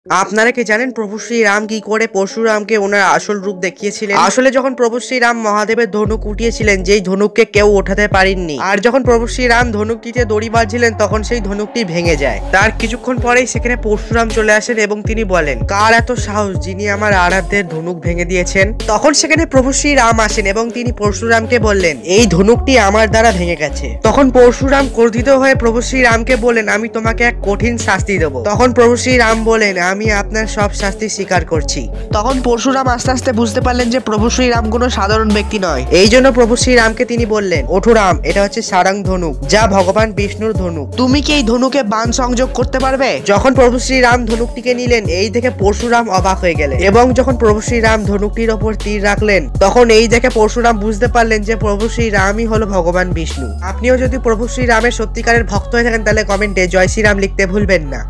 আপনারা কি জানেন প্রভু শ্রীরাম কি করে পরশুরামকে ওনার আসল রূপ দেখিয়েছিলেন? আসলে যখন প্রভু শ্রীরাম মহাদেবের ধনুক উঠিয়েছিলেন, যেই ধনুককে কেউ ওঠাতে পারেননি, আর যখন প্রভু শ্রীরাম ধনুকটিতে দড়ি বাঁধছিলেন তখন সেই ধনুকটি ভেঙে যায়। তার কিছুক্ষণ পরেই সেখানে পরশুরাম চলে আসেন এবং তিনি বলেন, কার এত সাহস যিনি আমার আরাধ্যের ধনুক ভেঙে দিয়েছেন? তখন সেখানে প্রভু শ্রীরাম আসেন এবং তিনি পরশুরামকে বললেন, এই ধনুকটি আমার দ্বারা ভেঙে গেছে। তখন পরশুরাম ক্রোধিত হয়ে প্রভু শ্রীরামকে বলেন, আমি তোমাকে এক কঠিন শাস্তি দেবো। তখন প্রভু শ্রীরাম বলেন, আমি আপনার সব শাস্তি স্বীকার করছি। তখন পরশুরাম আস্তে আস্তে বুঝতে পারলেন যে প্রভু শ্রীরাম কোনো সাধারণ ব্যক্তি নয়। এই জন্য প্রভু শ্রীরামকে তিনি বললেন, ওঠো রাম, এটা হচ্ছে সারাং ধনুক, যা ভগবান বিষ্ণুর ধনুক। তুমি কি এই ধনুকে বাণ সংযোগ করতে পারবে? যখন প্রভু শ্রীরাম ধনুকটিকে নিলেন, এই দেখে পরশুরাম অবাক হয়ে গেলেন এবং যখন প্রভু শ্রীরাম ধনুকটির ওপর তীর রাখলেন, তখন এই দেখে পরশুরাম বুঝতে পারলেন যে প্রভু শ্রীরামই হলো ভগবান বিষ্ণু। আপনিও যদি প্রভু শ্রীরামের সত্যিকারের ভক্ত হয়ে থাকেন তাহলে কমেন্টে জয় শ্রীরাম লিখতে ভুলবেন না।